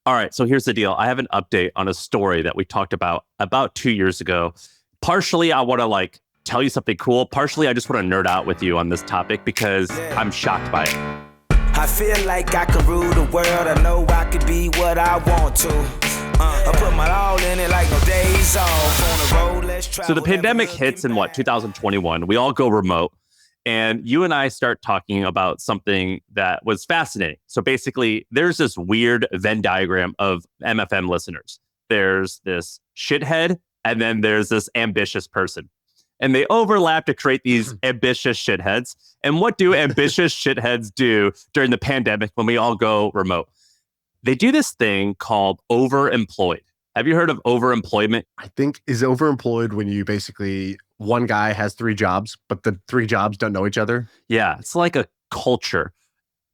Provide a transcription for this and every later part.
All right, so here's the deal. I have an update on a story that we talked about 2 years ago. Partially, I want to tell you something cool. Partially, I just want to nerd out with you on this topic because I'm shocked by it. I feel like I can rule the world. I know I can be what I want to. I put my all in it like no days off. On the road, let's try. So the pandemic hits in 2021. We all go remote. And you and I start talking about something that was fascinating. So basically, there's this weird Venn diagram of MFM listeners. There's this shithead, and then there's this ambitious person. And they overlap to create these ambitious shitheads. And what do ambitious shitheads do during the pandemic when we all go remote? They do this thing called overemployed. Have you heard of overemployment? I think is overemployed when you basically, one guy has 3 jobs, but the 3 jobs don't know each other. Yeah, it's like a culture.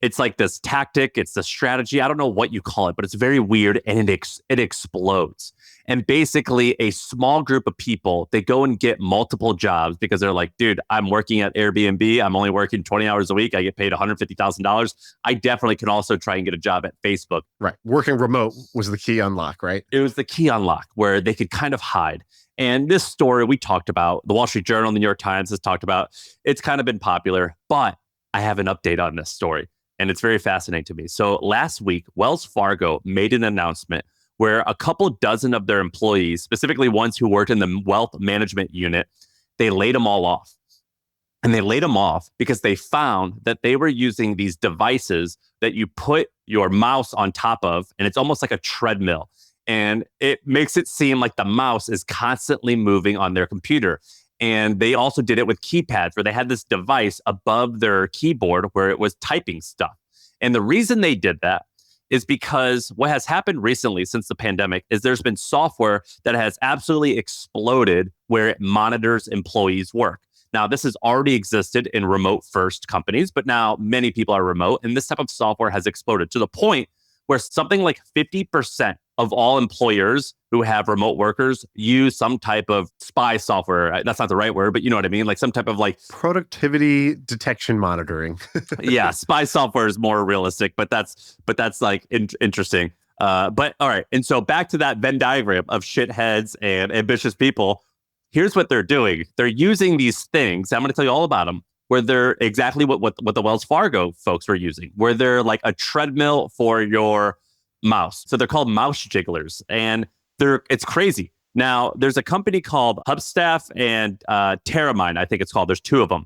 It's like this tactic. It's the strategy. I don't know what you call it, but it's very weird and it explodes. And basically a small group of people, they go and get multiple jobs because they're like, dude, I'm working at Airbnb. I'm only working 20 hours a week. I get paid $150,000. I definitely can also try and get a job at Facebook. Right. Working remote was the key unlock, right? It was the key unlock where they could kind of hide. And this story we talked about, the Wall Street Journal and the New York Times has talked about, it's kind of been popular, but I have an update on this story. And it's very fascinating to me. So last week, Wells Fargo made an announcement where a couple dozen of their employees, specifically ones who worked in the wealth management unit, they laid them all off. And they laid them off because they found that they were using these devices that you put your mouse on top of, and it's almost like a treadmill. And it makes it seem like the mouse is constantly moving on their computer. And they also did it with keypads where they had this device above their keyboard where it was typing stuff. And the reason they did that is because what has happened recently since the pandemic is there's been software that has absolutely exploded where it monitors employees' work. Now, this has already existed in remote first companies, but now many people are remote. And this type of software has exploded to the point where something like 50% of all employers who have remote workers use some type of spy software. That's not the right word, but you know what I mean? Like some type of productivity detection monitoring. Yeah, spy software is more realistic, but that's interesting. But all right. And so back to that Venn diagram of shitheads and ambitious people. Here's what they're doing. They're using these things. I'm going to tell you all about them, where they're exactly what the Wells Fargo folks were using, where they're like a treadmill for your mouse. So they're called mouse jigglers, and it's crazy. Now, there's a company called HubSpot and Terramine, I think it's called. There's 2 of them.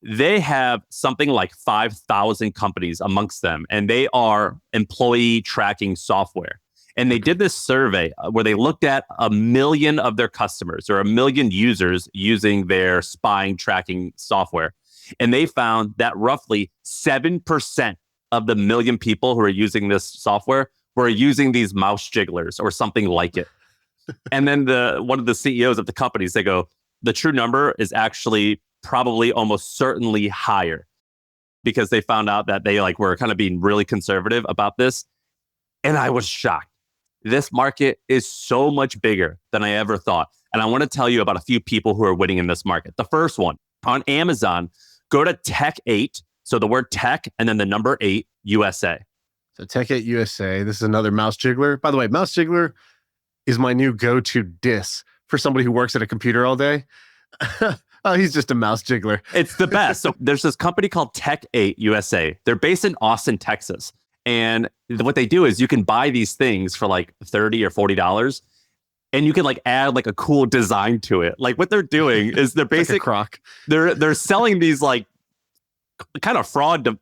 They have something like 5,000 companies amongst them, and they are employee tracking software. And they did this survey where they looked at 1 million of their customers or 1 million users using their spying tracking software. And they found that roughly 7% of the 1 million people who are using this software were using these mouse jigglers or something like it. And then one of the CEOs of the companies, they go, the true number is actually probably almost certainly higher, because they found out that they were kind of being really conservative about this. And I was shocked. This market is so much bigger than I ever thought. And I want to tell you about a few people who are winning in this market. The first one, on Amazon, go to Tech 8. So the word tech and then the number 8, USA. So Tech 8 USA. This is another mouse jiggler. By the way, mouse jiggler is my new go-to diss for somebody who works at a computer all day. Oh, he's just a mouse jiggler. It's the best. So there's this company called Tech 8 USA. They're based in Austin, Texas. And what they do is you can buy these things for like $30 or $40. And you can add a cool design to it. What they're doing is they're basically crock. They're selling these kind of fraud to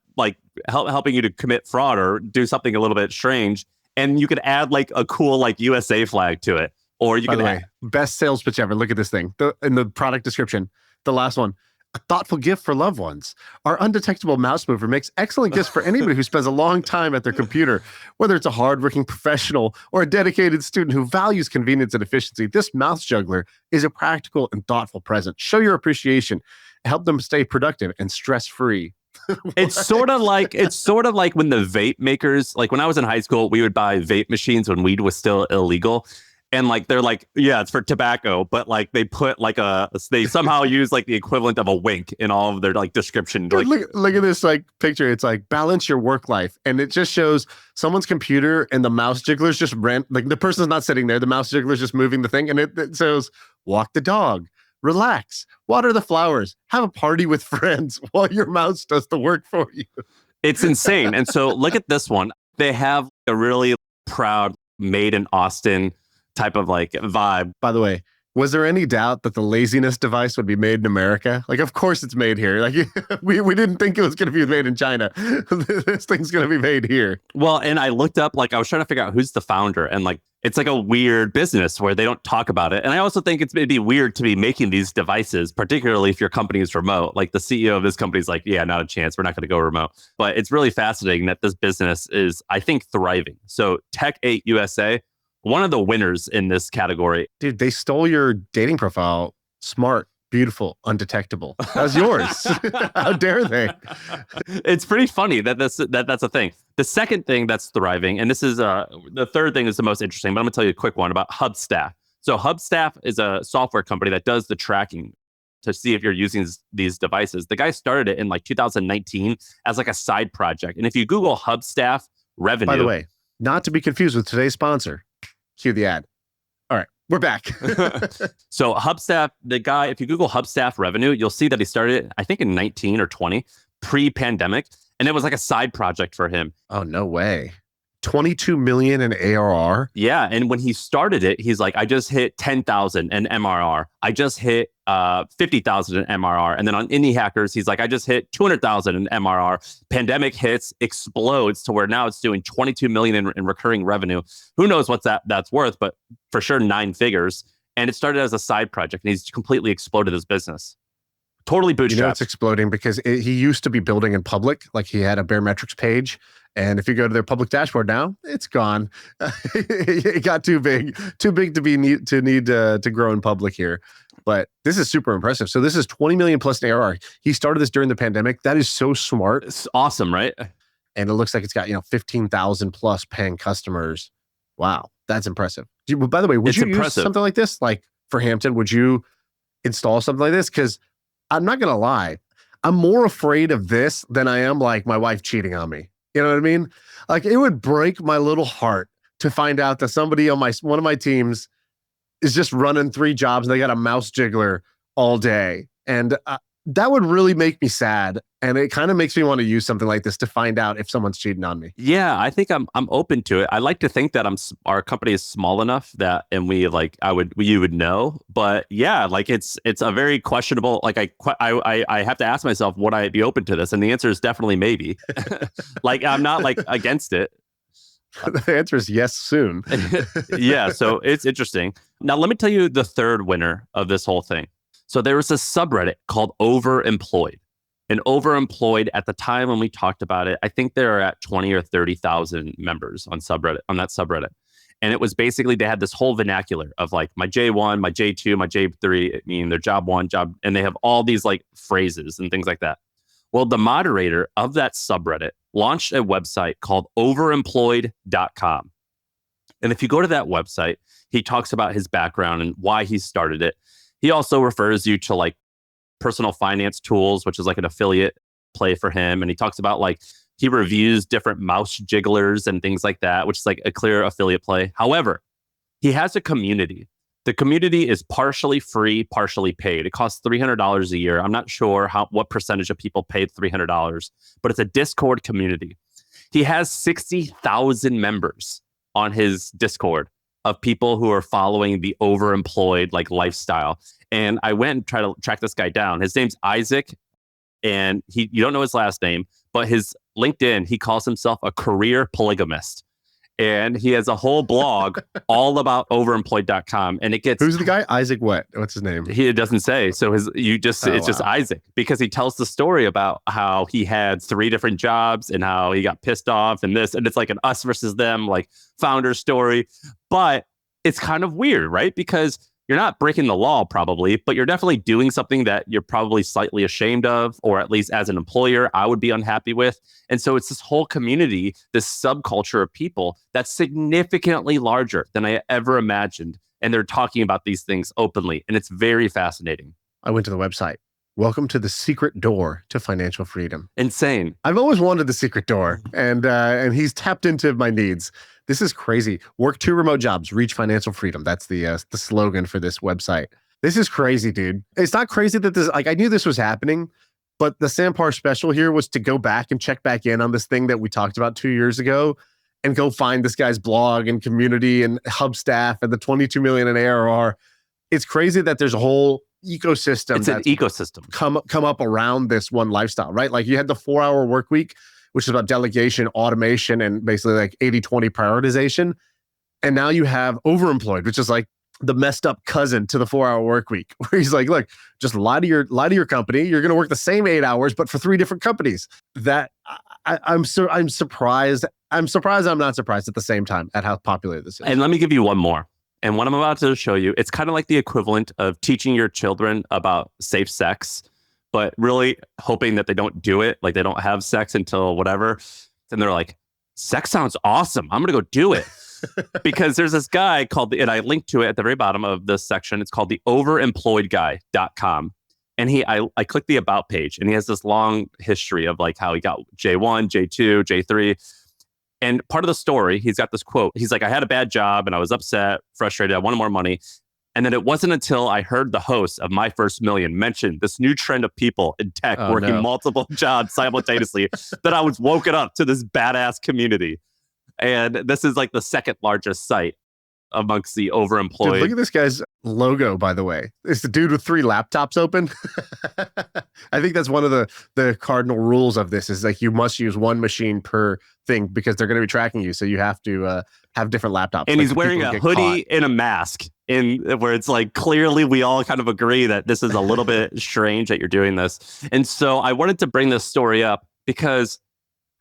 helping you to commit fraud or do something a little bit strange. And you could add a cool USA flag to it. Or you can best sales pitch ever. Look at this thing. In the product description, the last one. A thoughtful gift for loved ones. Our undetectable mouse mover makes excellent gifts for anybody who spends a long time at their computer. Whether it's a hardworking professional or a dedicated student who values convenience and efficiency, this mouse juggler is a practical and thoughtful present. Show your appreciation. Help them stay productive and stress-free. It's sort of like when the vape makers, when I was in high school, we would buy vape machines when weed was still illegal. And like they're like, yeah, it's for tobacco, but like they put like they somehow use like the equivalent of a wink in all of their like description. Dude, Like, look at this like picture. It's like balance your work life, and it just shows someone's computer and the mouse jiggler's just like the person's not sitting there. The mouse jiggler's just moving the thing, and it says walk the dog, relax, water the flowers, have a party with friends while your mouse does the work for you. it's insane. And so look at this one. They have a really proud made in Austin type of like vibe. By the way, was there any doubt that the laziness device would be made in America? Like, of course it's made here. Like, we didn't think it was going to be made in China. This thing's going to be made here. Well, and I looked up, like, I was trying to figure out who's the founder, and like, it's like a weird business where they don't talk about it. And I also think it's maybe weird to be making these devices, particularly if your company is remote. Like the CEO of this company is like, yeah, not a chance. We're not going to go remote. But it's really fascinating that this business is, I think, thriving. So Tech 8 USA, one of the winners in this category. Dude, they stole your dating profile. Smart, beautiful, undetectable. That's yours. How dare they? It's pretty funny that that's a thing. The second thing that's thriving, and this is the third thing is the most interesting, but I'm going to tell you a quick one about HubStaff. So HubStaff is a software company that does the tracking to see if you're using these devices. The guy started it in like 2019 as like a side project. And if you Google HubStaff revenue. By the way, not to be confused with today's sponsor. Cue the ad. All right, we're back. So HubStaff, the guy, if you Google HubStaff revenue, you'll see that he started, I think in 19 or 20, pre-pandemic. And it was like a side project for him. Oh, no way. 22 million in ARR. Yeah. And when he started it, he's like, I just hit 10,000 in MRR. I just hit 50,000 in MRR. And then on Indie Hackers, he's like, I just hit 200,000 in MRR. Pandemic hits, explodes to where now it's doing 22 million in recurring revenue. Who knows what that's worth, but for sure 9 figures. And it started as a side project, and he's completely exploded his business. Totally bootstrapped. You know, it's exploding because he used to be building in public. Like he had a barometrics page. And if you go to their public dashboard now, it's gone. It got too big to need to grow in public here. But this is super impressive. So this is 20 million plus in ARR. He started this during the pandemic. That is so smart. It's awesome, right? And it looks like it's got 15,000 plus paying customers. Wow, that's impressive. By the way, would you use something like this? Like for Hampton, would you install something like this? Because I'm not gonna lie, I'm more afraid of this than I am like my wife cheating on me. You know what I mean? Like it would break my little heart to find out that somebody on one of my teams is just running 3 jobs and they got a mouse jiggler all day. And that would really make me sad. And it kind of makes me want to use something like this to find out if someone's cheating on me. Yeah, I think I'm open to it. I like to think that our company is small enough that, and you would know. But yeah, like it's a very questionable. Like I have to ask myself, would I be open to this? And the answer is definitely maybe. Like I'm not like against it. The answer is yes, soon. Yeah, so it's interesting. Now let me tell you the third winner of this whole thing. So there was a subreddit called Overemployed. And Overemployed, at the time when we talked about it, I think they were at 20 or 30,000 members on that subreddit. And it was basically, they had this whole vernacular of like my J1, my J2, my J3, meaning their job 1, and they have all these like phrases and things like that. Well, the moderator of that subreddit launched a website called overemployed.com. And if you go to that website, he talks about his background and why he started it. He also refers you to like personal finance tools, which is like an affiliate play for him. And he talks about like, he reviews different mouse jigglers and things like that, which is like a clear affiliate play. However, he has a community. The community is partially free, partially paid. It costs $300 a year. I'm not sure what percentage of people paid $300, but it's a Discord community. He has 60,000 members on his Discord of people who are following the overemployed like lifestyle. And I went and tried to track this guy down. His name's Isaac, and you don't know his last name, but his LinkedIn, he calls himself a career polygamist. And he has a whole blog all about overemployed.com. And it gets... Who's the guy? Isaac what? What's his name? He doesn't say. So just Isaac, because he tells the story about how he had 3 different jobs and how he got pissed off and this. And it's like an us versus them, like founder story. But it's kind of weird, right? Because you're not breaking the law probably, but you're definitely doing something that you're probably slightly ashamed of, or at least as an employer, I would be unhappy with. And so it's this whole community, this subculture of people that's significantly larger than I ever imagined. And they're talking about these things openly. And it's very fascinating. I went to the website. Welcome to the secret door to financial freedom. Insane. I've always wanted the secret door, and he's tapped into my needs. This is crazy. Work 2 remote jobs, reach financial freedom. That's the slogan for this website. This is crazy, dude. It's not crazy that this, like, I knew this was happening, but the Sampar special here was to go back and check back in on this thing that we talked about 2 years ago and go find this guy's blog and community and hub staff and the 22 million in ARR. It's crazy that there's a whole ecosystem. It's an ecosystem come up around this one lifestyle, right? Like you had the 4-hour work week, which is about delegation, automation, and basically like 80-20 prioritization. And now you have overemployed, which is like the messed up cousin to the 4-hour work week, where he's like, look, just lie to your company. You're going to work the same 8 hours, but for 3 different companies. That I'm surprised. I'm surprised. I'm not surprised at the same time at how popular this is. And let me give you one more. And what I'm about to show you, it's kind of like the equivalent of teaching your children about safe sex, but really hoping that they don't do it, like they don't have sex until whatever. And they're like, sex sounds awesome. I'm going to go do it. Because there's this guy called, and I linked to it at the very bottom of this section. It's called the overemployedguy.com. And I clicked the about page, and he has this long history of like how he got J1, J2, J3. And part of the story, he's got this quote. He's like, I had a bad job and I was upset, frustrated. I wanted more money. And then it wasn't until I heard the host of My First Million mention this new trend of people in tech working multiple jobs simultaneously that I was woken up to this badass community. And this is like the second largest site amongst the overemployed. Dude, look at this guy's logo, by the way. It's the dude with 3 laptops open. I think that's one of the cardinal rules of this is like you must use 1 machine per thing because they're going to be tracking you. So you have to have different laptops. And like he's wearing a hoodie and a mask where it's like clearly we all kind of agree that this is a little bit strange that you're doing this. And so I wanted to bring this story up because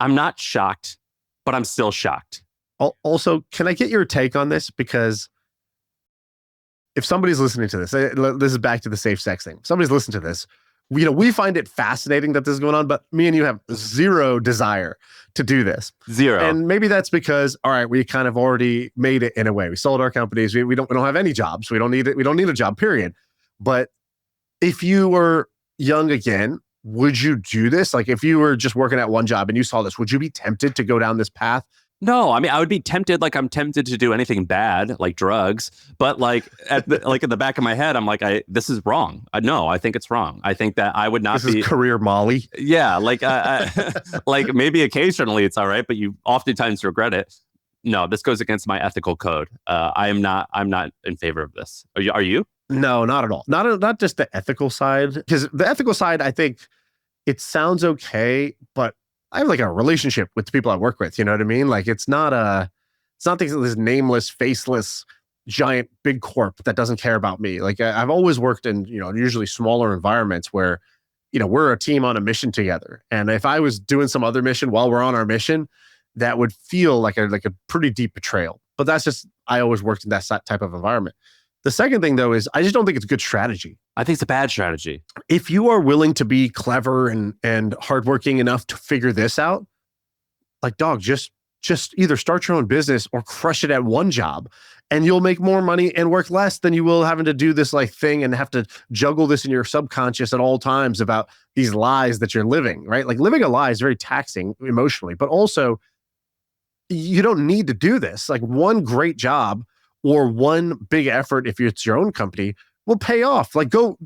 I'm not shocked, but I'm still shocked. Also, can I get your take on this? Because if somebody's listening to this is back to the safe sex thing. If somebody's listening to this, we find it fascinating that this is going on, but me and you have zero desire to do this. Zero. And maybe that's because, all right, we kind of already made it in a way. We sold our companies. We don't have any jobs. We don't need it. We don't need a job, period. But if you were young again, would you do this? Like if you were just working at one job and you saw this, would you be tempted to go down this path? No, I mean, I would be tempted, like I'm tempted to do anything bad, like drugs. But like in the back of my head, I'm like, this is wrong. No, I think it's wrong. I think that I would not This is career Molly. Yeah, like like maybe occasionally it's all right, but you oftentimes regret it. No, this goes against my ethical code. I'm not in favor of this. Are you? No, not at all. Not just the ethical side, because the ethical side, I think it sounds okay, but I have like a relationship with the people I work with. You know what I mean? Like it's not this nameless, faceless, giant big corp that doesn't care about me. Like I've always worked in, usually smaller environments where, we're a team on a mission together. And if I was doing some other mission while we're on our mission, that would feel like a pretty deep betrayal. But that's just, I always worked in that type of environment. The second thing, though, is I just don't think it's a good strategy. I think it's a bad strategy. If you are willing to be clever and hardworking enough to figure this out, like, dog, just either start your own business or crush it at one job, and you'll make more money and work less than you will having to do this like thing and have to juggle this in your subconscious at all times about these lies that you're living, right? Like living a lie is very taxing emotionally, but also you don't need to do this. Like one great job or one big effort, if it's your own company, will pay off. Like go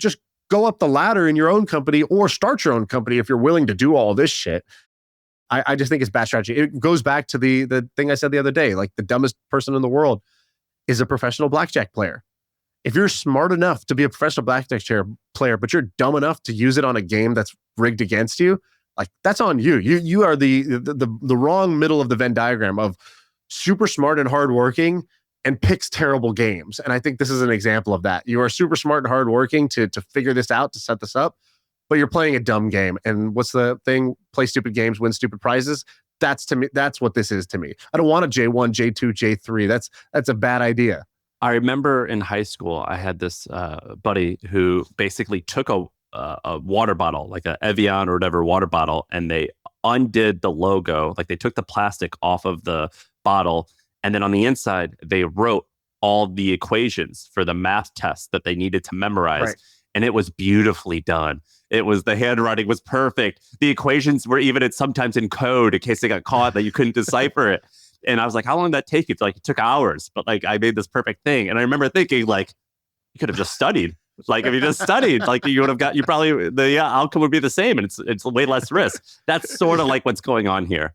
up the ladder in your own company or start your own company if you're willing to do all this shit. I just think it's bad strategy. It goes back to the thing I said the other day, like the dumbest person in the world is a professional blackjack player. If you're smart enough to be a professional blackjack player, but you're dumb enough to use it on a game that's rigged against you, like that's on you. You are the wrong middle of the Venn diagram of super smart and hardworking and picks terrible games. And I think this is an example of that. You are super smart and hardworking to figure this out, to set this up, but you're playing a dumb game. And what's the thing? Play stupid games, win stupid prizes. That's to me. That's what this is to me. I don't want a J1, J2, J3. That's a bad idea. I remember in high school, I had this buddy who basically took a water bottle, like a Evian or whatever water bottle, and they undid the logo. Like they took the plastic off of the bottle, and then on the inside, they wrote all the equations for the math test that they needed to memorize. Right. And it was beautifully done. The handwriting was perfect. The equations were even sometimes in code in case they got caught that you couldn't decipher it. And I was like, how long did that take you? Like, it took hours, but like I made this perfect thing. And I remember thinking, like, you could have just studied. Like, if you just studied, like you would have probably the outcome would be the same, and it's way less risk. That's sort of like what's going on here.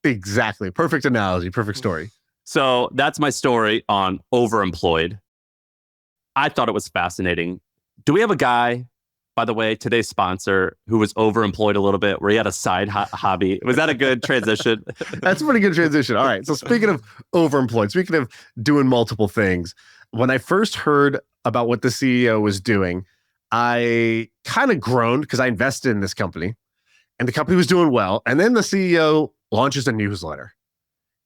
Exactly. Perfect analogy. Perfect story. So that's my story on overemployed. I thought it was fascinating. Do we have a guy, by the way, today's sponsor, who was overemployed a little bit, where he had a side hobby? Was that a good transition? That's a pretty good transition. All right. So speaking of overemployed, speaking of doing multiple things, when I first heard about what the CEO was doing, I kind of groaned because I invested in this company and the company was doing well. And then the CEO launches a newsletter.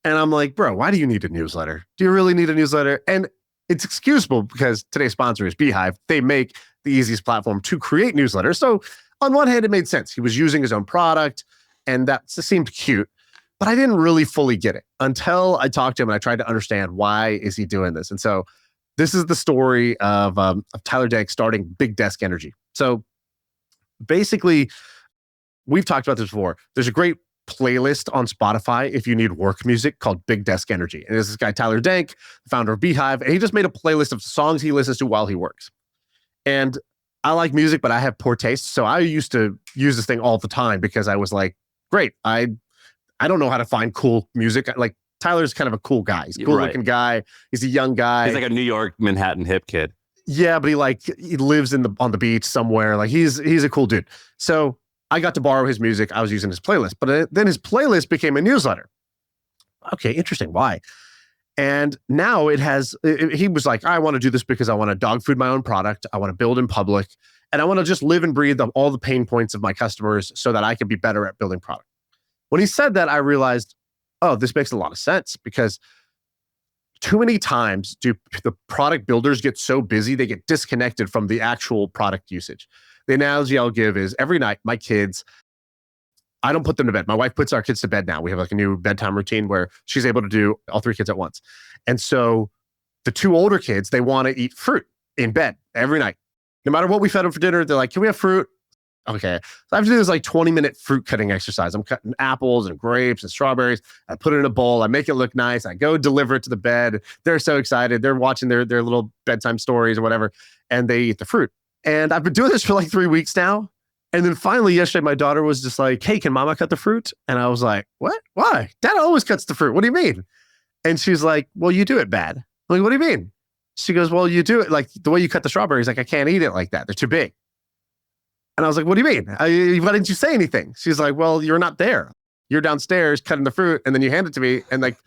And I'm like, bro, why do you need a newsletter? Do you really need a newsletter? And it's excusable because today's sponsor is Beehive. They make the easiest platform to create newsletters. So on one hand, it made sense. He was using his own product and that seemed cute, but I didn't really fully get it until I talked to him and I tried to understand why is he doing this. And so this is the story of Tyler Dank starting Big Desk Energy. So basically, we've talked about this before. There's a great playlist on Spotify if you need work music called Big Desk Energy. And there's this guy, Tyler Dank, the founder of Beehive, and he just made a playlist of songs he listens to while he works. And I like music, but I have poor taste. So I used to use this thing all the time because I was like, great, I don't know how to find cool music. Like Tyler's kind of a cool guy. He's a cool looking guy. He's a young guy. He's like a New York, Manhattan hip kid. Yeah, but he lives on the beach somewhere. Like he's a cool dude. So I got to borrow his music. I was using his playlist, but then his playlist became a newsletter. Okay, interesting. Why? And now he was like, I want to do this because I want to dog food my own product. I want to build in public and I want to just live and breathe all the pain points of my customers so that I can be better at building product. When he said that, I realized, oh, this makes a lot of sense because too many times do the product builders get so busy, they get disconnected from the actual product usage. The analogy I'll give is every night, my kids, I don't put them to bed. My wife puts our kids to bed now. We have like a new bedtime routine where she's able to do all three kids at once. And so the two older kids, they want to eat fruit in bed every night. No matter what we fed them for dinner, they're like, can we have fruit? Okay. So I have to do this like 20-minute fruit cutting exercise. I'm cutting apples and grapes and strawberries. I put it in a bowl. I make it look nice. I go deliver it to the bed. They're so excited. They're watching their little bedtime stories or whatever, and they eat the fruit. And I've been doing this for like 3 weeks now. And then finally yesterday, my daughter was just like, hey, can mama cut the fruit? And I was like, what? Why? Dad always cuts the fruit. What do you mean? And she's like, well, you do it bad. I'm like, what do you mean? She goes, well, you do it like the way you cut the strawberries. Like, I can't eat it like that. They're too big. And I was like, what do you mean? Why didn't you say anything? She's like, well, you're not there. You're downstairs cutting the fruit and then you hand it to me. And like,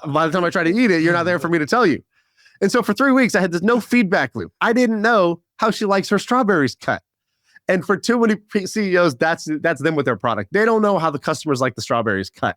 by the time I try to eat it, you're not there for me to tell you. And so for 3 weeks, I had this no feedback loop. I didn't know how she likes her strawberries cut. And for too many CEOs, that's them with their product. They don't know how the customers like the strawberries cut.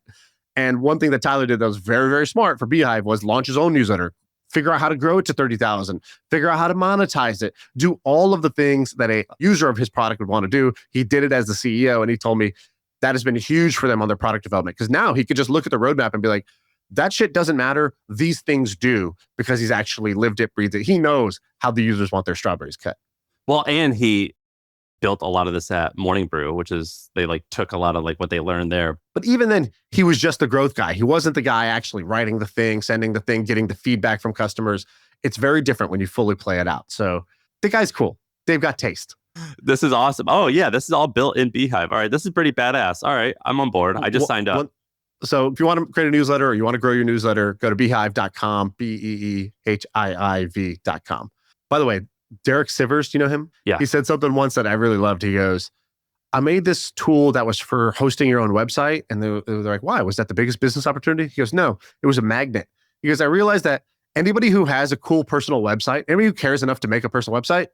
And one thing that Tyler did that was very, very smart for Beehive was launch his own newsletter, figure out how to grow it to 30,000, figure out how to monetize it, do all of the things that a user of his product would want to do. He did it as the CEO. And he told me that has been huge for them on their product development. Because now he could just look at the roadmap and be like, that shit doesn't matter. These things do, because he's actually lived it, breathed it. He knows how the users want their strawberries cut. Well, and he built a lot of this at Morning Brew, which is they like took a lot of like what they learned there. But even then, he was just the growth guy. He wasn't the guy actually writing the thing, sending the thing, getting the feedback from customers. It's very different when you fully play it out. So the guy's cool. They've got taste. This is awesome. Oh yeah, this is all built in Beehive. All right, this is pretty badass. All right, I'm on board. I just signed up. So if you want to create a newsletter or you want to grow your newsletter, go to beehive.com, beehiiv.com. By the way, Derek Sivers, do you know him? Yeah. He said something once that I really loved. He goes, I made this tool that was for hosting your own website. And they're like, why? Was that the biggest business opportunity? He goes, no, it was a magnet. He goes, I realized that anybody who has a cool personal website, anybody who cares enough to make a personal website,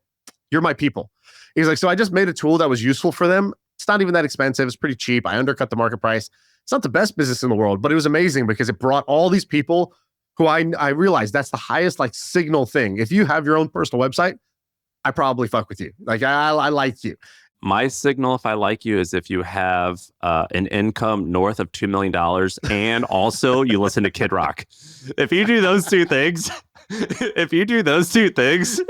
you're my people. He's like, so I just made a tool that was useful for them. It's not even that expensive. It's pretty cheap. I undercut the market price. It's not the best business in the world, but it was amazing because it brought all these people who I realize that's the highest like signal thing. If you have your own personal website, I probably fuck with you. Like I like you. My signal, if I like you, is if you have an income north of $2 million and also you listen to Kid Rock. If you do those two things,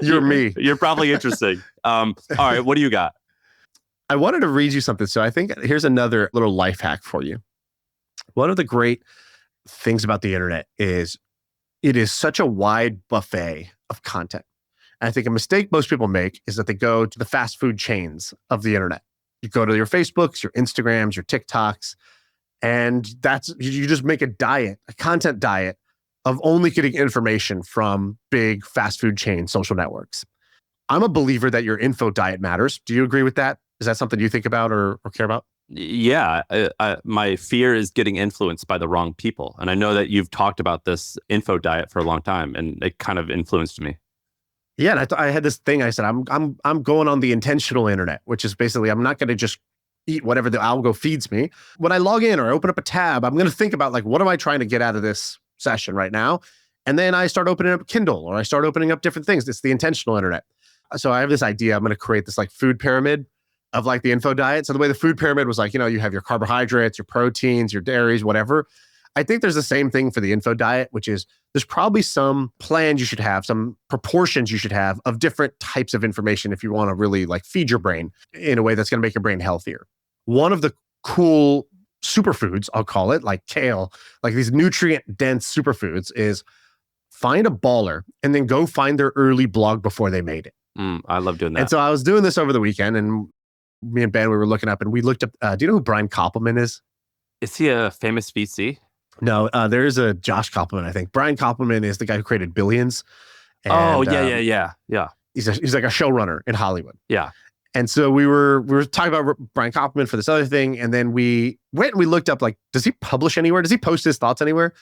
You're me. You're probably interesting. All right, what do you got? I wanted to read you something. So I think here's another little life hack for you. One of the great things about the internet is it is such a wide buffet of content. And I think a mistake most people make is that they go to the fast food chains of the internet. You go to your Facebooks, your Instagrams, your TikToks, and you just make a content diet of only getting information from big fast food chain social networks. I'm a believer that your info diet matters. Do you agree with that? Is that something you think about or care about? Yeah, my fear is getting influenced by the wrong people. And I know that you've talked about this info diet for a long time, and it kind of influenced me. Yeah, and I had this thing. I said, I'm going on the intentional internet, which is basically I'm not going to just eat whatever the algo feeds me. When I log in or I open up a tab, I'm going to think about like, what am I trying to get out of this session right now? And then I start opening up Kindle or I start opening up different things. It's the intentional internet. So I have this idea. I'm going to create this like food pyramid of like the info diet. So the way the food pyramid was like, you have your carbohydrates, your proteins, your dairies, whatever. I think there's the same thing for the info diet, which is there's probably some plans you should have, some proportions you should have of different types of information if you want to really like feed your brain in a way that's going to make your brain healthier. One of the cool superfoods, I'll call it, like kale, like these nutrient-dense superfoods is find a baller and then go find their early blog before they made it. I love doing that. And so I was doing this over the weekend and me and Ben, we were looking up and we looked up, do you know who Brian Koppelman is? Is he a famous VC? No, there's a Josh Koppelman, I think. Brian Koppelman is the guy who created Billions. And, yeah. He's like a showrunner in Hollywood. Yeah. And so we were talking about Brian Koppelman for this other thing. And then we went and we looked up, like, does he publish anywhere? Does he post his thoughts anywhere?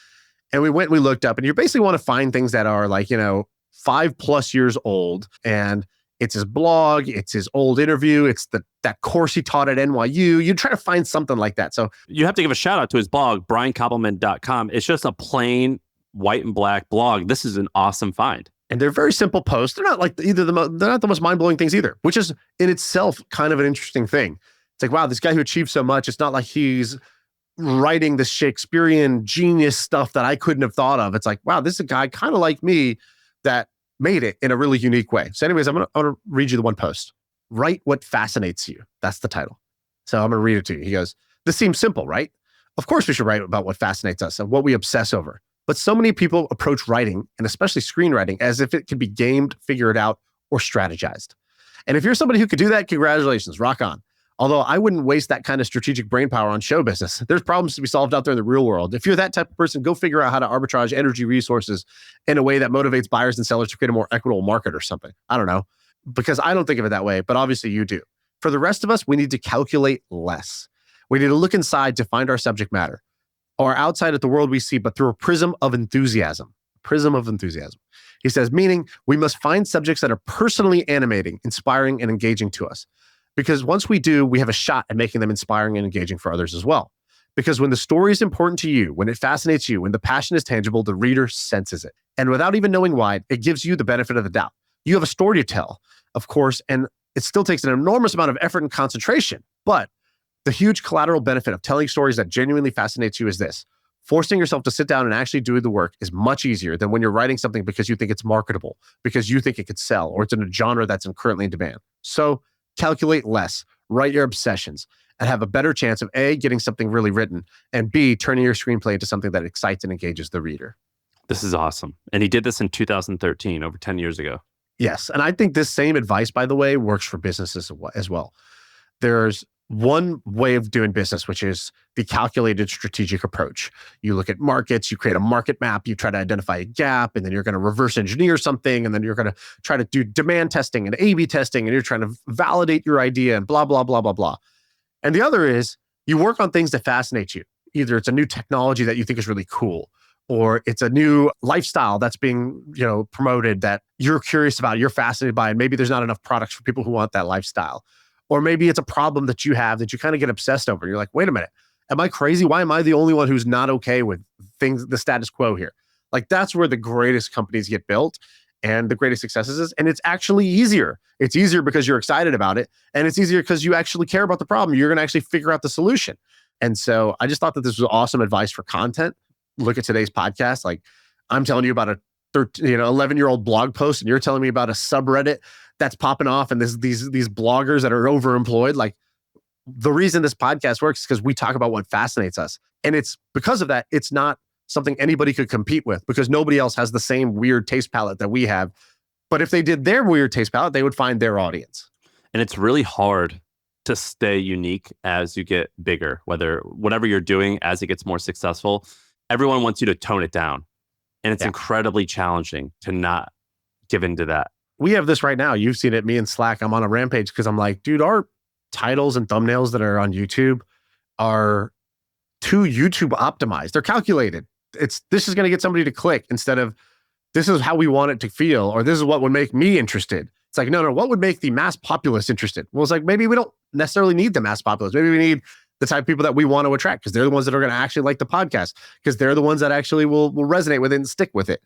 And we went and we looked up and you basically want to find things that are like, 5+ years old. And it's his blog, it's his old interview, it's that course he taught at NYU. You try to find something like that. So you have to give a shout out to his blog, briankoppelman.com. It's just a plain white and black blog. This is an awesome find. And they're very simple posts. They're not like they're not the most mind-blowing things either, which is in itself kind of an interesting thing. It's like, wow, this guy who achieved so much, it's not like he's writing the Shakespearean genius stuff that I couldn't have thought of. It's like, wow, this is a guy kind of like me that made it in a really unique way. So anyways, I'm going to read you the one post. Write what fascinates you. That's the title. So I'm going to read it to you. He goes, this seems simple, right? Of course we should write about what fascinates us and what we obsess over. But so many people approach writing, and especially screenwriting, as if it could be gamed, figured out, or strategized. And if you're somebody who could do that, congratulations, rock on. Although I wouldn't waste that kind of strategic brain power on show business. There's problems to be solved out there in the real world. If you're that type of person, go figure out how to arbitrage energy resources in a way that motivates buyers and sellers to create a more equitable market or something. I don't know, because I don't think of it that way, but obviously you do. For the rest of us, we need to calculate less. We need to look inside to find our subject matter, or outside at the world we see, but through a prism of enthusiasm. Prism of enthusiasm. He says, meaning we must find subjects that are personally animating, inspiring, and engaging to us. Because once we do, we have a shot at making them inspiring and engaging for others as well. Because when the story is important to you, when it fascinates you, when the passion is tangible, the reader senses it. And without even knowing why, it gives you the benefit of the doubt. You have a story to tell, of course, and it still takes an enormous amount of effort and concentration. But the huge collateral benefit of telling stories that genuinely fascinates you is this. Forcing yourself to sit down and actually do the work is much easier than when you're writing something because you think it's marketable, because you think it could sell, or it's in a genre that's currently in demand. So calculate less, write your obsessions, and have a better chance of A, getting something really written, and B, turning your screenplay into something that excites and engages the reader. This is awesome. And he did this in 2013, over 10 years ago. Yes. And I think this same advice, by the way, works for businesses as well. There's one way of doing business, which is the calculated strategic approach. You look at markets, you create a market map, you try to identify a gap, and then you're going to reverse engineer something, and then you're going to try to do demand testing and A/B testing, and you're trying to validate your idea and blah, blah, blah, blah, blah. And the other is you work on things that fascinate you. Either it's a new technology that you think is really cool, or it's a new lifestyle that's being, promoted that you're curious about, you're fascinated by, and maybe there's not enough products for people who want that lifestyle. Or maybe it's a problem that you have that you kind of get obsessed over. You're like, wait a minute, am I crazy? Why am I the only one who's not okay with things, the status quo here? Like that's where the greatest companies get built and the greatest successes is. And it's actually easier. It's easier because you're excited about it. And it's easier because you actually care about the problem. You're going to actually figure out the solution. And so I just thought that this was awesome advice for content. Look at today's podcast. Like I'm telling you about a 11-year-old blog post, and you're telling me about a subreddit that's popping off, and these bloggers that are overemployed. Like the reason this podcast works is because we talk about what fascinates us. And it's because of that, it's not something anybody could compete with because nobody else has the same weird taste palette that we have. But if they did their weird taste palette, they would find their audience. And it's really hard to stay unique as you get bigger, whatever you're doing, as it gets more successful. Everyone wants you to tone it down. And it's incredibly challenging to not give into that. We have this right now. You've seen it, me and Slack. I'm on a rampage because I'm like, dude, our titles and thumbnails that are on YouTube are too YouTube optimized. They're calculated. This is going to get somebody to click instead of this is how we want it to feel, or this is what would make me interested. It's like, no, what would make the mass populace interested? Well, it's like, maybe we don't necessarily need the mass populace. Maybe we need the type of people that we want to attract because they're the ones that are going to actually like the podcast because they're the ones that actually will resonate with it and stick with it.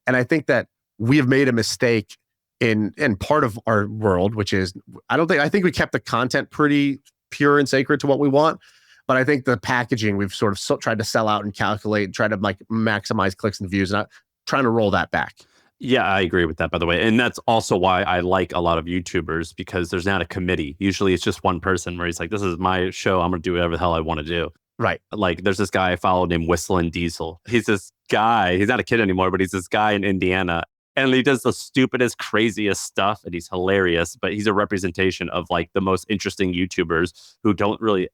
And I think that we have made a mistake in part of our world, which is, I think we kept the content pretty pure and sacred to what we want. But I think the packaging, we've sort of tried to sell out and calculate and try to like maximize clicks and views, and I'm trying to roll that back. Yeah, I agree with that, by the way. And that's also why I like a lot of YouTubers, because there's not a committee. Usually it's just one person where he's like, this is my show. I'm going to do whatever the hell I want to do. Right. Like there's this guy I follow named Whistling Diesel. He's this guy, he's not a kid anymore, but he's this guy in Indiana. And he does the stupidest, craziest stuff, and he's hilarious. But he's a representation of like the most interesting YouTubers who don't really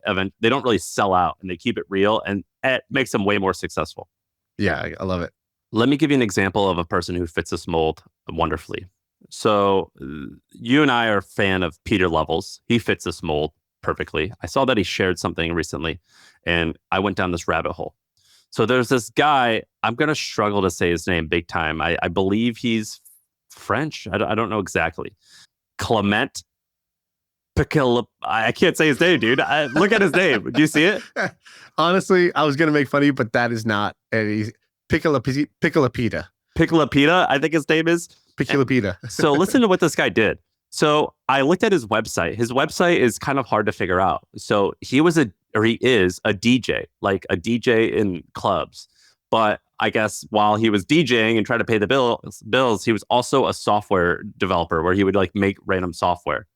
sell out, and they keep it real, and it makes them way more successful. Yeah, I love it. Let me give you an example of a person who fits this mold wonderfully. So you and I are a fan of Peter Levels. He fits this mold perfectly. I saw that he shared something recently, and I went down this rabbit hole. So there's this guy, I'm going to struggle to say his name big time. I believe he's French. I don't know exactly. Clement Piccolo. I can't say his name, dude. Look at his name. Do you see it? Honestly, I was going to make fun of you, but that is not. Piccolapita. Piccolapita, I think his name is. Piccolapita. So listen to what this guy did. So I looked at his website. His website is kind of hard to figure out. So he is a DJ, like a DJ in clubs. But I guess while he was DJing and trying to pay the bills, he was also a software developer where he would like make random software.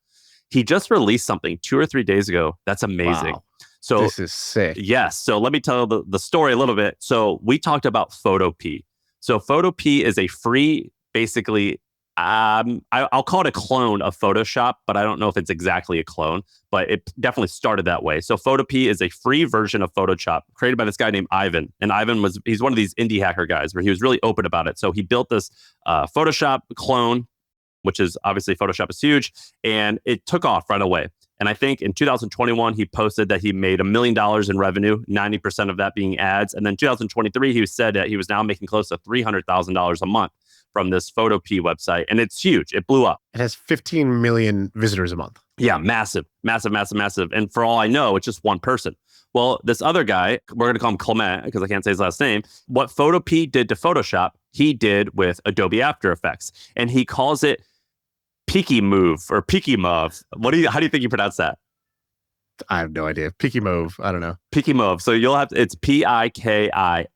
He just released something 2 or 3 days ago. That's amazing. Wow. So this is sick. Yes. So let me tell the story a little bit. So we talked about Photopea. So Photopea is a free, basically, I'll call it a clone of Photoshop, but I don't know if it's exactly a clone, but it definitely started that way. So Photopea is a free version of Photoshop created by this guy named Ivan. And he's one of these indie hacker guys where he was really open about it. So he built this Photoshop clone, which is obviously Photoshop is huge, and it took off right away. And I think in 2021, he posted that he made $1 million in revenue, 90% of that being ads. And then 2023, he said that he was now making close to $300,000 a month from this Photopea website. And it's huge. It blew up. It has 15 million visitors a month. Yeah, massive. And for all I know, it's just one person. Well, this other guy, we're going to call him Clement because I can't say his last name. What Photopea did to Photoshop, he did with Adobe After Effects. And he calls it Peaky Move or Peaky Move. How do you think you pronounce that? I have no idea. Peaky Move. I don't know. Peaky Move. So it's Pikimov.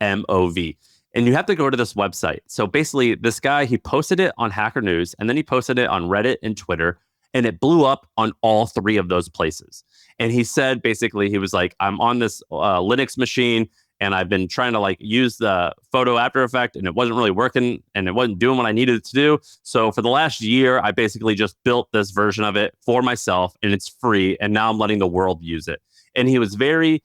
And you have to go to this website. So basically, this guy, he posted it on Hacker News, and then he posted it on Reddit and Twitter, and it blew up on all 3 of those places. And he said, basically, he was like, I'm on this Linux machine, and I've been trying to like use the photo After Effect, and it wasn't really working, and it wasn't doing what I needed it to do. So for the last year, I basically just built this version of it for myself, and it's free, and now I'm letting the world use it. And he was very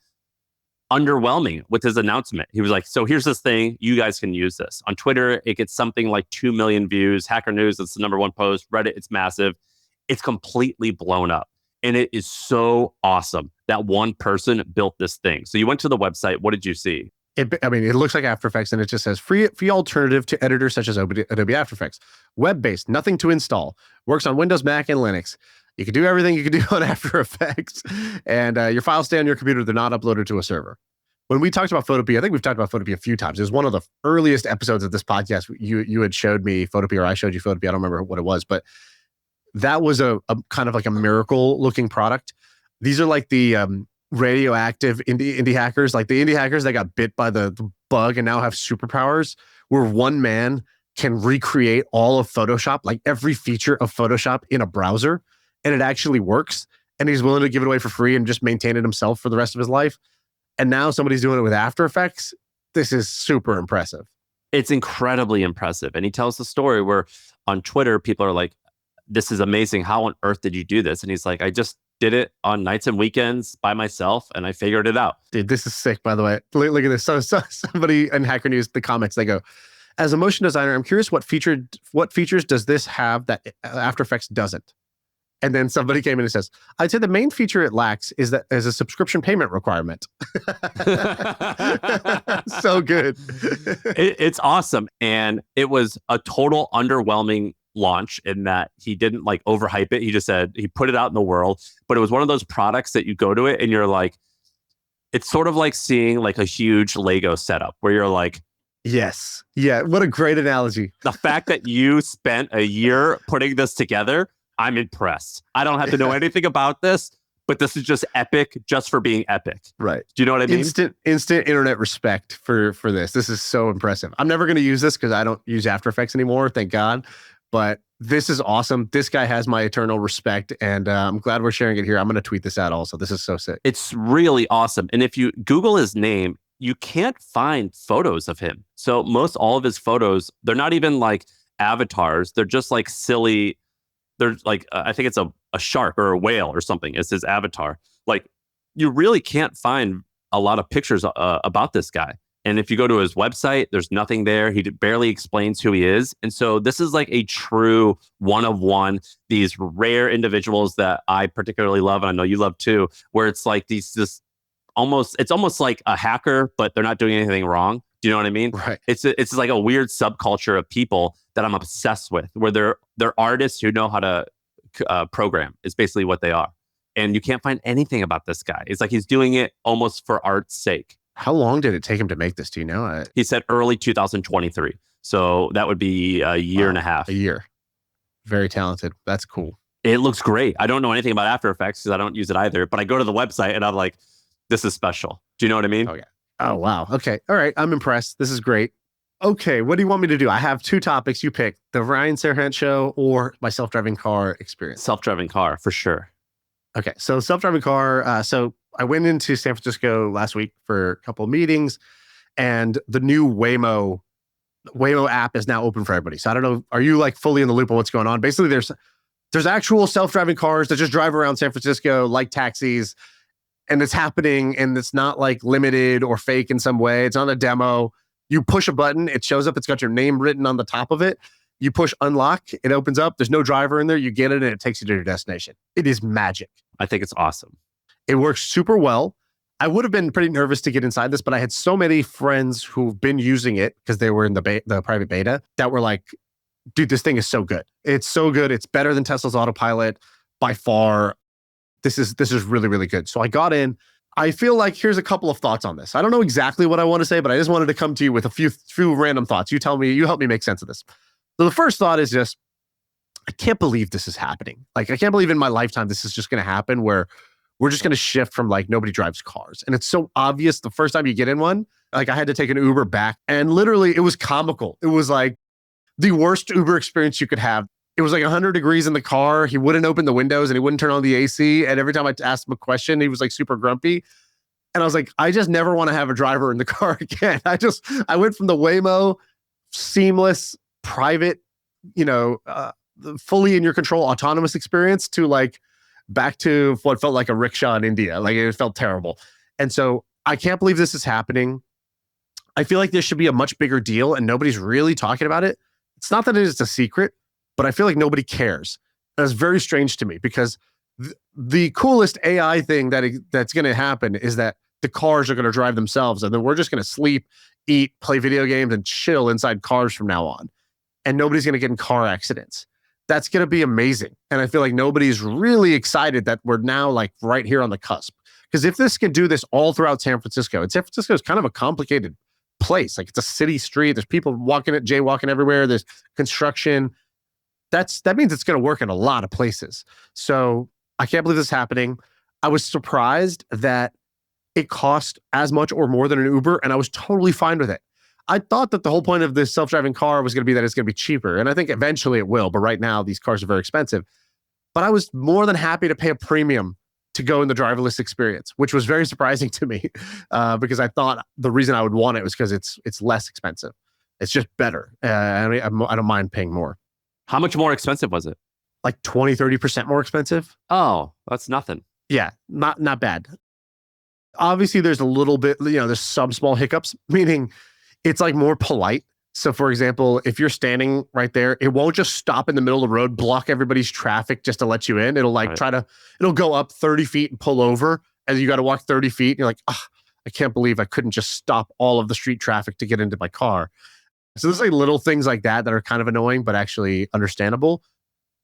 underwhelming with his announcement. He was like, so here's this thing, you guys can use this. On Twitter, it gets something like 2 million views. Hacker News, it's the #1 post. Reddit, it's massive. It's completely blown up. And it is so awesome that one person built this thing. So you went to the website. What did you see? It looks like After Effects, and it just says free alternative to editors such as Adobe After Effects. Web-based, nothing to install. Works on Windows, Mac, and Linux. You can do everything you can do on After Effects, and your files stay on your computer. They're not uploaded to a server. when we talked about Photopea, I think we've talked about Photopea a few times. It was one of the earliest episodes of this podcast. You had showed me Photopea, or I showed you Photopea. I don't remember what it was, but that was a kind of like a miracle looking product. These are like the radioactive indie hackers, like the indie hackers that got bit by the bug and now have superpowers, where one man can recreate all of Photoshop, like every feature of Photoshop in a browser, and it actually works. And he's willing to give it away for free and just maintain it himself for the rest of his life. And now somebody's doing it with After Effects. This is super impressive. It's incredibly impressive. And he tells the story where on Twitter, people are like, this is amazing. How on earth did you do this? And he's like, I just did it on nights and weekends by myself and I figured it out. Dude, this is sick, by the way. Look at this. So somebody in Hacker News, the comments, they go, as a motion designer, I'm curious what features does this have that After Effects doesn't? And then somebody came in and says, I'd say the main feature it lacks is a subscription payment requirement. So good. It's awesome. And it was a total underwhelming launch in that he didn't like overhype it. He just said he put it out in the world, but it was one of those products that you go to it and you're like, it's sort of like seeing like a huge Lego setup where you're like, yes. Yeah. What a great analogy. The fact that you spent a year putting this together, I'm impressed. I don't have to know anything about this, but this is just epic just for being epic. Right. Do you know what I mean? Instant internet respect for this. This is so impressive. I'm never going to use this because I don't use After Effects anymore, thank God. But this is awesome. This guy has my eternal respect, and I'm glad we're sharing it here. I'm going to tweet this out also. This is so sick. It's really awesome. And if you Google his name, you can't find photos of him. So most all of his photos, they're not even like avatars. They're just like silly. They're like, I think it's a shark or a whale or something. It's his avatar. Like, you really can't find a lot of pictures about this guy. And if you go to his website, there's nothing there. He barely explains who he is. And so this is like a true one of one, these rare individuals that I particularly love, and I know you love too, where it's like it's almost like a hacker, but they're not doing anything wrong. Do you know what I mean? Right. It's like a weird subculture of people that I'm obsessed with, where they're artists who know how to program. It's basically what they are. And you can't find anything about this guy. It's like he's doing it almost for art's sake. How long did it take him to make this? Do you know? He said early 2023. So that would be a year and a half. A year. Very talented. That's cool. It looks great. I don't know anything about After Effects because I don't use it either. But I go to the website and I'm like, this is special. Do you know what I mean? Okay. Oh, wow. Okay. All right. I'm impressed. This is great. Okay. What do you want me to do? I have two topics. You pick the Ryan Serhant show or my self-driving car experience. Self-driving car, for sure. Okay. So self-driving car. So I went into San Francisco last week for a couple of meetings, and the new Waymo app is now open for everybody. So I don't know. Are you like fully in the loop on what's going on? Basically, there's actual self-driving cars that just drive around San Francisco like taxis. And it's happening, and it's not like limited or fake in some way. It's not a demo. You push a button, it shows up. It's got your name written on the top of it. You push unlock, it opens up. There's no driver in there. You get it, and it takes you to your destination. It is magic. I think it's awesome. It works super well. I would have been pretty nervous to get inside this, but I had so many friends who've been using it because they were in the private beta that were like, dude, this thing is so good. It's so good. It's better than Tesla's autopilot by far. This is really, really good. So I got in. I feel like here's a couple of thoughts on this. I don't know exactly what I want to say, but I just wanted to come to you with a few random thoughts. You tell me, you help me make sense of this. So the first thought is just, I can't believe this is happening. Like, I can't believe in my lifetime this is just going to happen where we're just going to shift from like nobody drives cars. And it's so obvious the first time you get in one. Like, I had to take an Uber back, and literally it was comical. It was like the worst Uber experience you could have. It was like 100 degrees in the car. He wouldn't open the windows and he wouldn't turn on the AC. And every time I asked him a question, he was like super grumpy. And I was like, I just never want to have a driver in the car again. I went from the Waymo seamless, private, fully in your control, autonomous experience to like back to what felt like a rickshaw in India. Like, it felt terrible. And so I can't believe this is happening. I feel like this should be a much bigger deal and nobody's really talking about it. It's not that it is a secret, but I feel like nobody cares. That's very strange to me because the coolest AI thing that's going to happen is that the cars are going to drive themselves, and then we're just going to sleep, eat, play video games, and chill inside cars from now on. And nobody's going to get in car accidents. That's going to be amazing. And I feel like nobody's really excited that we're now like right here on the cusp. Because if this can do this all throughout San Francisco, and San Francisco is kind of a complicated place. Like it's a city street. There's people jaywalking everywhere. There's construction. That means it's going to work in a lot of places. So I can't believe this is happening. I was surprised that it cost as much or more than an Uber, and I was totally fine with it. I thought that the whole point of this self-driving car was going to be that it's going to be cheaper. And I think eventually it will. But right now, these cars are very expensive. But I was more than happy to pay a premium to go in the driverless experience, which was very surprising to me because I thought the reason I would want it was because it's less expensive. It's just better. I don't mind paying more. How much more expensive was it? Like 20, 30% more expensive. Oh, that's nothing. Yeah, not bad. Obviously, there's a little bit, there's some small hiccups, meaning it's like more polite. So for example, if you're standing right there, it won't just stop in the middle of the road, block everybody's traffic just to let you in. It'll like it'll go up 30 feet and pull over and you got to walk 30 feet. And you're like, I can't believe I couldn't just stop all of the street traffic to get into my car. So there's like little things like that are kind of annoying, but actually understandable.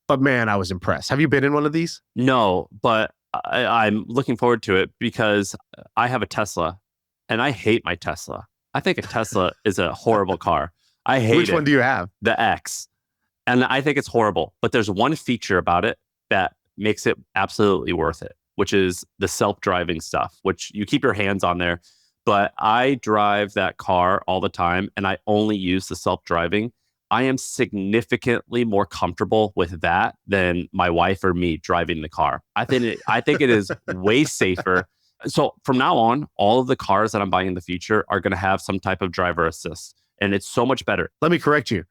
But man, I was impressed. Have you been in one of these? No, but I'm looking forward to it because I have a Tesla and I hate my Tesla. I think a Tesla is a horrible car. I hate it. Which one do you have? The X. And I think it's horrible. But there's one feature about it that makes it absolutely worth it, which is the self-driving stuff, which you keep your hands on there. But I drive that car all the time and I only use the self-driving. I am significantly more comfortable with that than my wife or me driving the car. I think it is way safer. So from now on, all of the cars that I'm buying in the future are going to have some type of driver assist. And it's so much better. Let me correct you.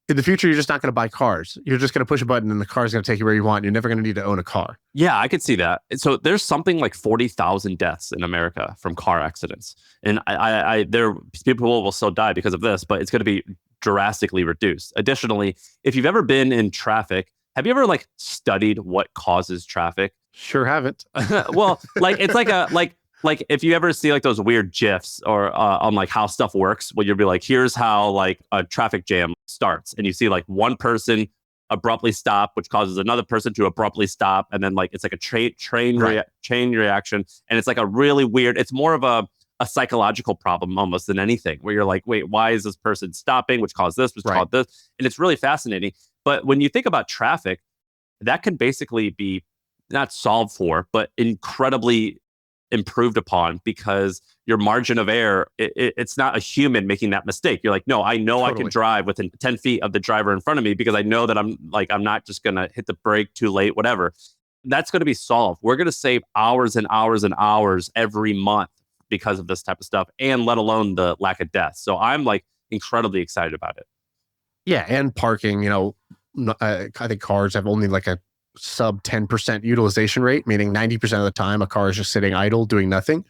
In the future, you're just not going to buy cars. You're just going to push a button and the car's going to take you where you want. You're never going to need to own a car. Yeah, I could see that. So there's something like 40,000 deaths in America from car accidents. And people will still die because of this, but it's going to be drastically reduced. Additionally, if you've ever been in traffic, have you ever like studied what causes traffic? Sure haven't. Well, like it's like if you ever see like those weird GIFs or on like how stuff works, where you'll be like, here's how like a traffic jam starts. And you see like one person abruptly stop, which causes another person to abruptly stop. And then like, it's like a chain reaction. And it's like a really weird, it's more of a psychological problem almost than anything, where you're like, wait, why is this person stopping? Which caused this, which caused this. And it's really fascinating. But when you think about traffic, that can basically be not solved for, but incredibly improved upon, because your margin of error, it's not a human making that mistake. You're like, no, I know totally. I can drive within 10 feet of the driver in front of me because I know that I'm not just going to hit the brake too late, whatever. That's going to be solved. We're going to save hours and hours and hours every month because of this type of stuff, and let alone the lack of death. So I'm like incredibly excited about it. Yeah. And parking, I think cars have only like a sub 10% utilization rate, meaning 90% of the time a car is just sitting idle doing nothing.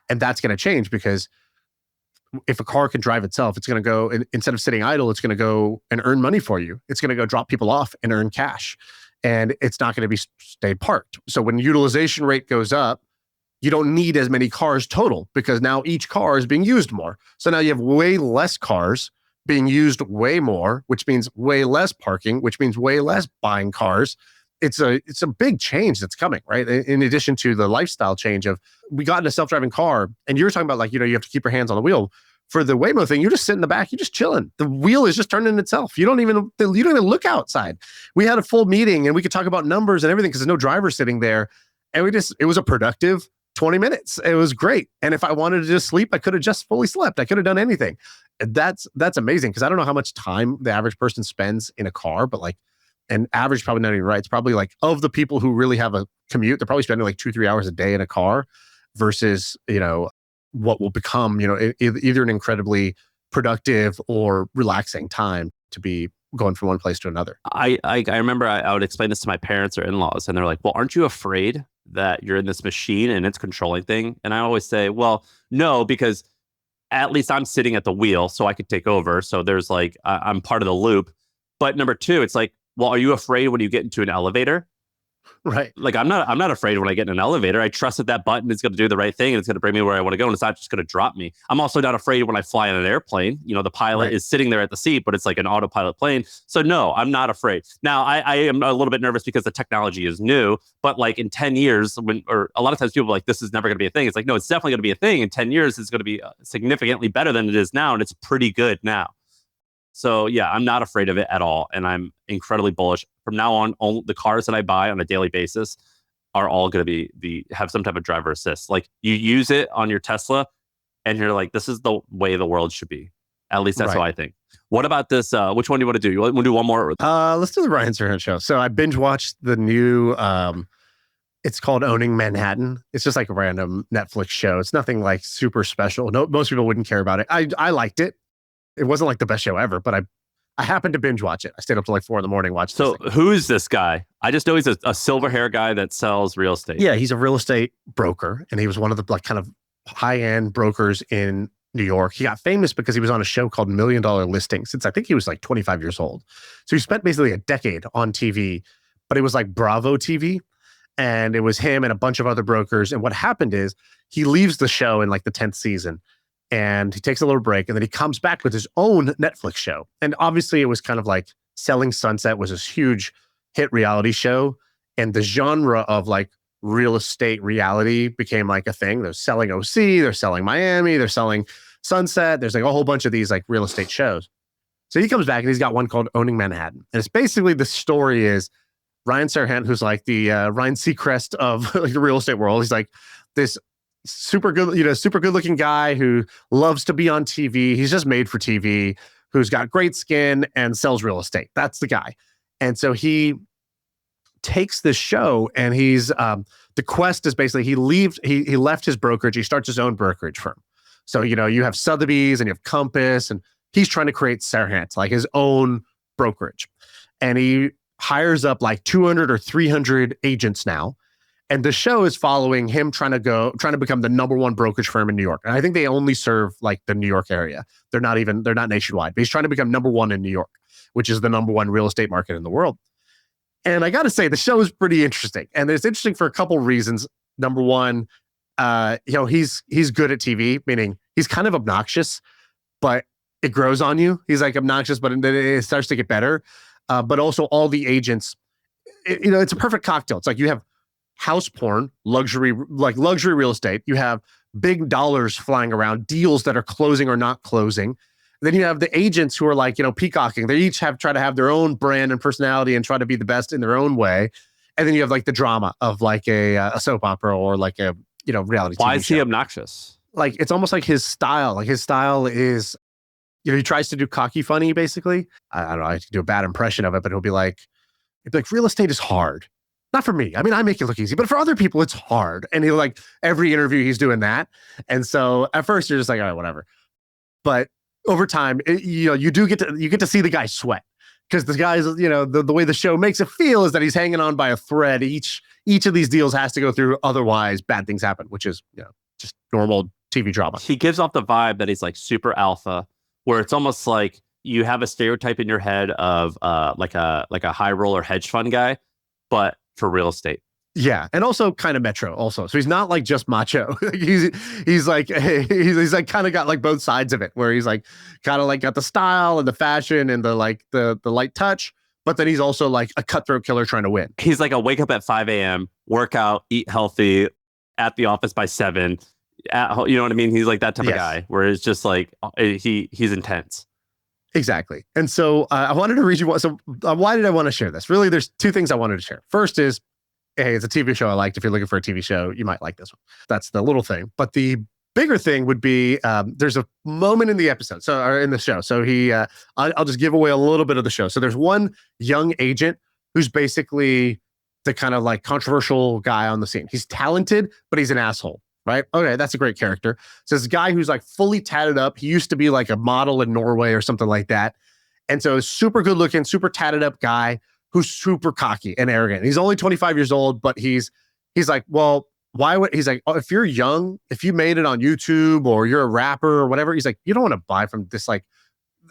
And that's going to change, because if a car can drive itself, it's going to go, instead of sitting idle, it's going to go and earn money for you. It's going to go drop people off and earn cash. And it's not going to be stay parked. So when utilization rate goes up, you don't need as many cars total, because now each car is being used more. So now you have way less cars being used way more, which means way less parking, which means way less buying cars. It's a big change that's coming, right? In addition to the lifestyle change of, we got in a self-driving car, and you were talking about like, you have to keep your hands on the wheel. For the Waymo thing, you just sit in the back, you're just chilling. The wheel is just turning itself. You don't even look outside. We had a full meeting and we could talk about numbers and everything because there's no driver sitting there. And it was a productive 20 minutes. It was great. And if I wanted to just sleep, I could have just fully slept. I could have done anything. That's amazing, because I don't know how much time the average person spends in a car, but like, and average probably not even right. It's probably like, of the people who really have a commute, they're probably spending like 2-3 hours a day in a car versus, what will become, either an incredibly productive or relaxing time to be going from one place to another. I remember I would explain this to my parents or in-laws, and they're like, well, aren't you afraid that you're in this machine and it's controlling thing? And I always say, well, no, because at least I'm sitting at the wheel, so I could take over. So there's like, I'm part of the loop. But number two, it's like, well, are you afraid when you get into an elevator Right. Like I'm not afraid when I get in an elevator. I trust that button is going to do the right thing and it's going to bring me where I want to go, and it's not just going to drop me. I'm also not afraid when I fly in an airplane. You know, the pilot is sitting there at the seat, but it's like an autopilot plane. So no, I'm not afraid. Now I am a little bit nervous because the technology is new, but like in 10 years, or a lot of times people are like, this is never going to be a thing. It's like, no, it's definitely going to be a thing. In 10 years, it's going to be significantly better than it is now, and it's pretty good now. So yeah, I'm not afraid of it at all, and I'm incredibly bullish. From now on, all the cars that I buy on a daily basis are all going to have some type of driver assist. Like you use it on your Tesla, and you're like, this is the way the world should be. At least that's how I think. What about this? Which one do you want to do? You want to do one more? Let's do the Ryan Serhant show. So I binge watched the new. It's called Owning Manhattan. It's just like a random Netflix show. It's nothing like super special. No, most people wouldn't care about it. I liked it. It wasn't like the best show ever, but I happened to binge watch it. I stayed up till like 4 a.m. watching. So who is this guy? I just know he's a silver hair guy that sells real estate. Yeah, he's a real estate broker, and he was one of the like kind of high-end brokers in New York. He got famous because he was on a show called $1 Million Listing since I think he was like 25 years old. So he spent basically a decade on TV, but it was like Bravo TV, and it was him and a bunch of other brokers. And what happened is he leaves the show in like the 10th season. And he takes a little break, and then he comes back with his own Netflix show. And obviously it was kind of like Selling Sunset was this huge hit reality show. And the genre of like real estate reality became like a thing. They're selling OC, they're selling Miami, they're selling Sunset. There's like a whole bunch of these like real estate shows. So he comes back and he's got one called Owning Manhattan. And it's basically the story is Ryan Serhant, who's like the Ryan Seacrest of like the real estate world. He's like this super good looking guy who loves to be on TV. He's just made for TV, who's got great skin and sells real estate. That's the guy. And so he takes this show, and he's the quest is basically he left his brokerage. He starts his own brokerage firm. So, you know, you have Sotheby's and you have Compass, and he's trying to create Serhant, like his own brokerage. And he hires up like 200 or 300 agents now. And the show is following him trying to become the number one brokerage firm in New York. And I think they only serve like the New York area. They're not nationwide, but he's trying to become number one in New York, which is the number one real estate market in the world. And I got to say, the show is pretty interesting. And it's interesting for a couple reasons. Number one, he's good at TV, meaning he's kind of obnoxious, but it grows on you. He's like obnoxious, but it starts to get better. But also all the agents, it's a perfect cocktail. It's like you have house porn, luxury real estate. You have big dollars flying around, deals that are closing or not closing. Then you have the agents who are like, peacocking. They each try to have their own brand and personality and try to be the best in their own way. And then you have like the drama of like a soap opera or like a, reality TV show. Why is he obnoxious? Like, it's almost like his style. Like his style is, he tries to do cocky funny, basically. I don't know, I can do a bad impression of it, but he'll be like, real estate is hard. Not for me. I mean, I make it look easy, but for other people, it's hard. And he'll like every interview he's doing that. And so at first you're just like, all right, whatever. But over time, you get to see the guy sweat, because the guys, the way the show makes it feel is that he's hanging on by a thread. Each of these deals has to go through, otherwise bad things happen, which is just normal TV drama. He gives off the vibe that he's like super alpha, where it's almost like you have a stereotype in your head of like a high roller hedge fund guy, but for real estate. Yeah, and also kind of metro also. So he's not like just macho. he's like kind of got like both sides of it, where he's like kind of like got the style and the fashion and the like the light touch, but then he's also like a cutthroat killer trying to win. He's like a wake up at 5 a.m., work out, eat healthy, at the office by 7. You know what I mean? He's like that type of guy, where it's just like he's intense. Exactly. And so I wanted to read you. So why did I want to share this? Really, there's two things I wanted to share. First is, hey, it's a TV show I liked. If you're looking for a TV show, you might like this one. That's the little thing. But the bigger thing would be, there's a moment in the episode, or in the show. So I'll just give away a little bit of the show. So there's one young agent who's basically the kind of like controversial guy on the scene. He's talented, but he's an asshole. Right? Okay, that's a great character. So this guy who's like fully tatted up. He used to be like a model in Norway or something like that. And so super good looking, super tatted up guy who's super cocky and arrogant. He's only 25 years old, but he's like, well, why would, he's like, oh, if you're young, if you made it on YouTube or you're a rapper or whatever, he's like, you don't want to buy from this like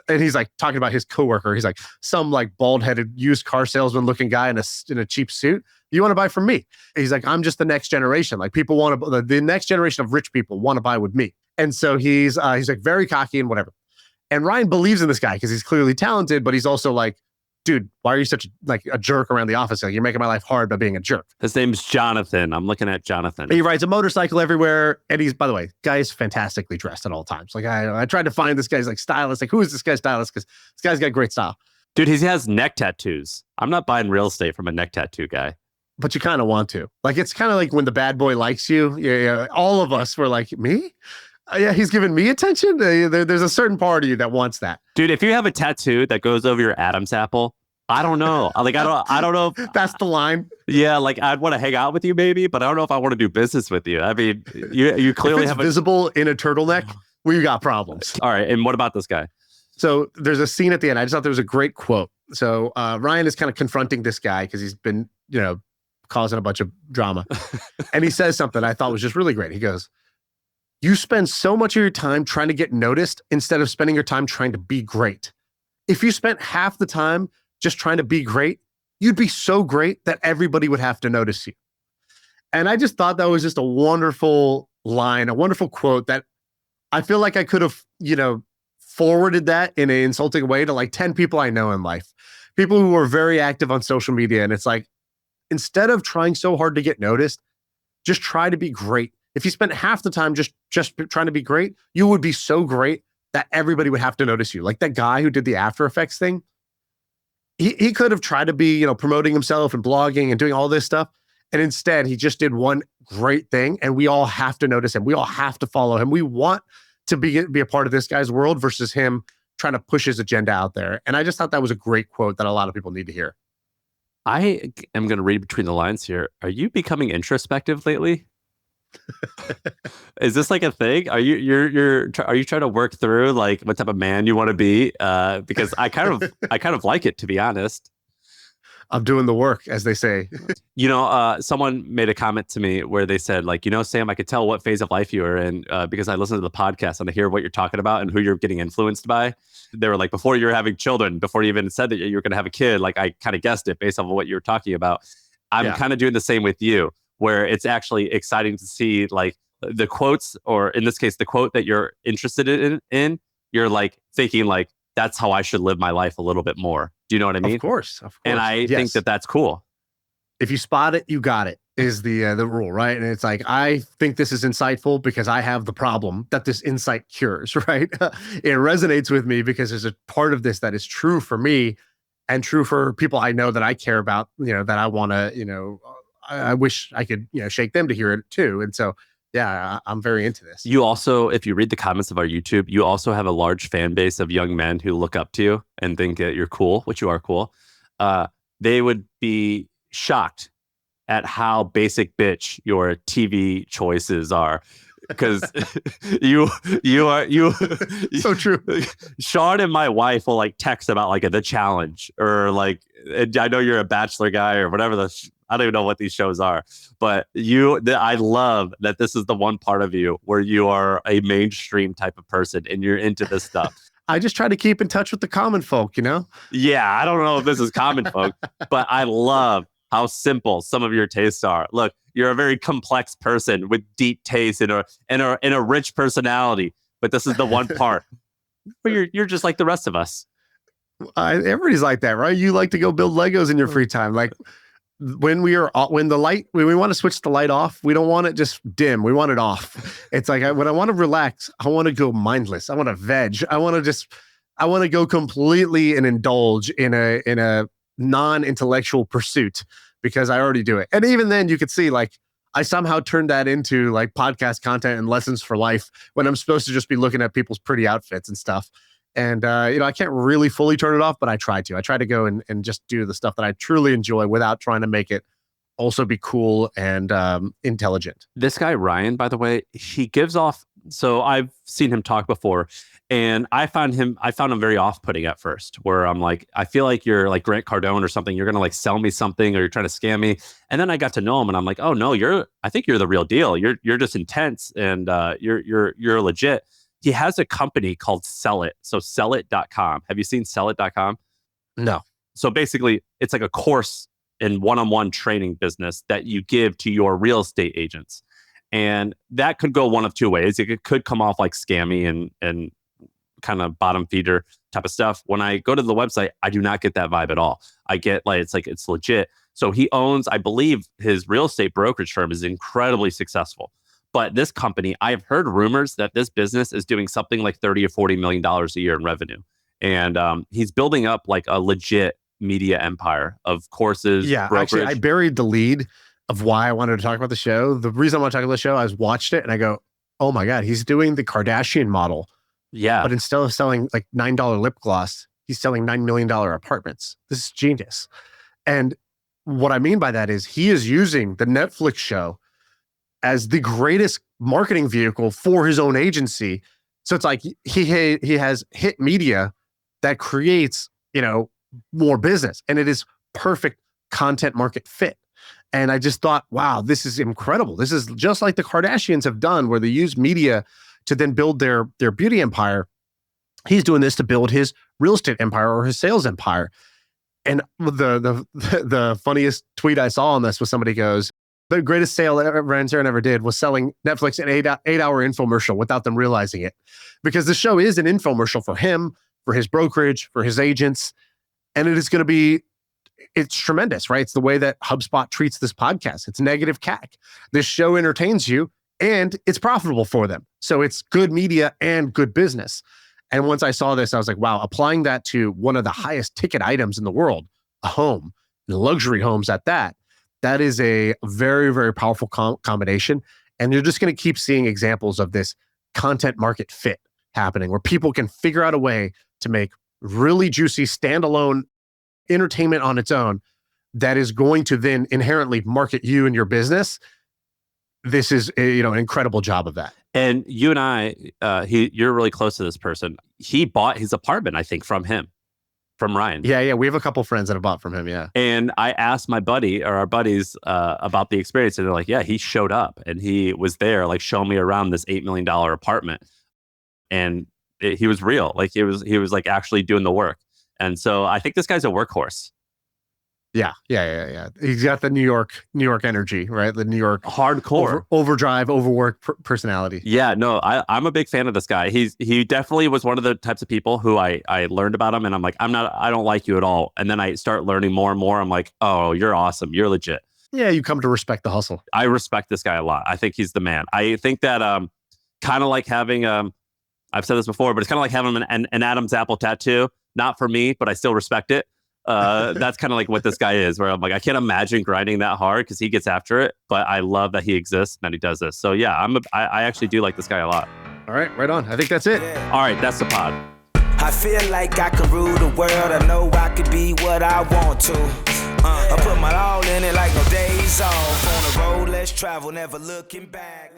and he's like talking about his coworker. He's like some like bald-headed used car salesman looking guy in a cheap suit. You want to buy from me? He's like, I'm just the next generation. Like people want to, the next generation of rich people want to buy with me. And so he's like very cocky and whatever. And Ryan believes in this guy because he's clearly talented, but he's also like, dude, why are you such a jerk around the office? Like, you're making my life hard by being a jerk. His name's Jonathan. I'm looking at Jonathan. He rides a motorcycle everywhere. And he's, by the way, guy is fantastically dressed at all times. Like I tried to find this guy's like stylist. Like, who is this guy's stylist? Because this guy's got great style. Dude, he has neck tattoos. I'm not buying real estate from a neck tattoo guy. But you kind of want to. Like, it's kind of like when the bad boy likes you. Yeah. All of us were like, me? Yeah, he's giving me attention. There's a certain part of you that wants that. Dude, if you have a tattoo that goes over your Adam's apple, I don't know. Like, I don't know. That's the line. Yeah, like I'd want to hang out with you maybe, but I don't know if I want to do business with you. I mean, you clearly have visible in a turtleneck. We got problems. All right, and what about this guy? So there's a scene at the end. I just thought there was a great quote. So Ryan is kind of confronting this guy because he's been, causing a bunch of drama. And he says something I thought was just really great. He goes, you spend so much of your time trying to get noticed instead of spending your time trying to be great. If you spent half the time just trying to be great, you'd be so great that everybody would have to notice you. And I just thought that was just a wonderful line, a wonderful quote that I feel like I could have, forwarded that in an insulting way to like 10 people I know in life. People who are very active on social media. And it's like, instead of trying so hard to get noticed, just try to be great. If you spent half the time just trying to be great, you would be so great that everybody would have to notice you. Like that guy who did the After Effects thing, he could have tried to be, promoting himself and blogging and doing all this stuff. And instead, he just did one great thing, and we all have to notice him. We all have to follow him. We want to be a part of this guy's world versus him trying to push his agenda out there. And I just thought that was a great quote that a lot of people need to hear. I am going to read between the lines here. Are you becoming introspective lately? Is this like a thing? Are you trying to work through like what type of man you want to be? Because I kind of like it, to be honest. I'm doing the work, as they say. Someone made a comment to me where they said, like, Sam, I could tell what phase of life you are in because I listen to the podcast and I hear what you're talking about and who you're getting influenced by. They were like, before you're having children, before you even said that you're going to have a kid, like I kind of guessed it based on what you were talking about. I'm kind of doing the same with you, where it's actually exciting to see like the quotes, or in this case, the quote that you're interested in, you're like thinking like, that's how I should live my life a little bit more. Do you know what I mean? Of course. And I think that that's cool. If you spot it, you got it, is the rule, right? And it's like, I think this is insightful because I have the problem that this insight cures, right? It resonates with me because there's a part of this that is true for me and true for people I know that I care about, that I want to, I wish I could, shake them to hear it too. And so, yeah, I'm very into this. You also, if you read the comments of our YouTube, you also have a large fan base of young men who look up to you and think that you're cool, which you are cool. They would be shocked at how basic bitch your TV choices are. Because you so true. Shaan and my wife will like text about like the challenge or like, I know you're a Bachelor guy or whatever I don't even know what these shows are, but I love that this is the one part of you where you are a mainstream type of person and you're into this stuff. I just try to keep in touch with the common folk, Yeah, I don't know if this is common folk, but I love how simple some of your tastes are. Look, you're a very complex person with deep taste and a rich personality, but this is the one part where you're just like the rest of us. Everybody's like that, right? You like to go build Legos in your free time, like. When we want to switch the light off, we don't want it just dim. We want it off. It's like when I want to relax, I want to go mindless. I want to veg. I want to go completely and indulge in a non-intellectual pursuit because I already do it. And even then you could see like I somehow turned that into like podcast content and lessons for life when I'm supposed to just be looking at people's pretty outfits and stuff. And, I can't really fully turn it off, but I try to. I try to go and just do the stuff that I truly enjoy without trying to make it also be cool and intelligent. This guy, Ryan, by the way, he gives off. So I've seen him talk before, and I found him very off-putting at first, where I'm like, I feel like you're like Grant Cardone or something. You're going to like sell me something or you're trying to scam me. And then I got to know him and I'm like, oh no, I think you're the real deal. You're just intense and you're legit. he has a company called Sell It. So sellit.com. Have you seen sellit.com? No. So basically, it's like a course in one-on-one training business that you give to your real estate agents. And that could go one of two ways. It could come off like scammy and kind of bottom feeder type of stuff. When I go to the website, I do not get that vibe at all. I get it's legit. So he owns, I believe his real estate brokerage firm is incredibly successful. But this company, I have heard rumors that this business is doing something like $30 or $40 million a year in revenue. And he's building up like a legit media empire of courses. Yeah, brokerage. actually, I buried the lead of why I wanted to talk about the show. The reason I want to talk about the show, I watched it and I go, oh my God, he's doing the Kardashian model. Yeah. But instead of selling like $9 lip gloss, he's selling $9 million apartments. This is genius. And what I mean by that is he is using the Netflix show as the greatest marketing vehicle for his own agency. So it's like he has hit media that creates, more business, and it is perfect content market fit. And I just thought, wow, this is incredible. This is just like the Kardashians have done, where they use media to then build their beauty empire. He's doing this to build his real estate empire or his sales empire. And the funniest tweet I saw on this was somebody goes, the greatest sale that Serhant ever did was selling Netflix an 8-hour infomercial without them realizing it. Because the show is an infomercial for him, for his brokerage, for his agents. And it is going to be, it's tremendous, right? It's the way that HubSpot treats this podcast. It's negative CAC. This show entertains you and it's profitable for them. So it's good media and good business. And once I saw this, I was like, wow, applying that to one of the highest ticket items in the world, a home, luxury homes at that is a very, very powerful combination. And you're just going to keep seeing examples of this content market fit happening, where people can figure out a way to make really juicy standalone entertainment on its own that is going to then inherently market you and your business. This is an incredible job of that. And you and I, you're really close to this person. He bought his apartment, I think, from Ryan. Yeah. We have a couple friends that have bought from him. Yeah. And I asked my buddy or our buddies about the experience, and they're like, yeah, he showed up and he was there, like showing me around this $8 million apartment. And he was real. Like he was like actually doing the work. And so I think this guy's a workhorse. Yeah. He's got the New York energy, right? The New York hardcore overdrive, overwork personality. Yeah, no, I'm a big fan of this guy. He definitely was one of the types of people who I learned about him, and I'm like, I don't like you at all. And then I start learning more and more. I'm like, oh, you're awesome. You're legit. Yeah, you come to respect the hustle. I respect this guy a lot. I think he's the man. I think that kind of like having I've said this before, but it's kind of like having an Adam's apple tattoo. Not for me, but I still respect it. That's kind of like what this guy is, where I'm like, I can't imagine grinding that hard because he gets after it, but I love that he exists and that he does this. So yeah, I actually do like this guy a lot. All right, right on. I think that's it. All right, that's the pod. I feel like I can rule the world. I know I can be what I want to. I put my all in it like no days off. On the road, let's travel, never looking back.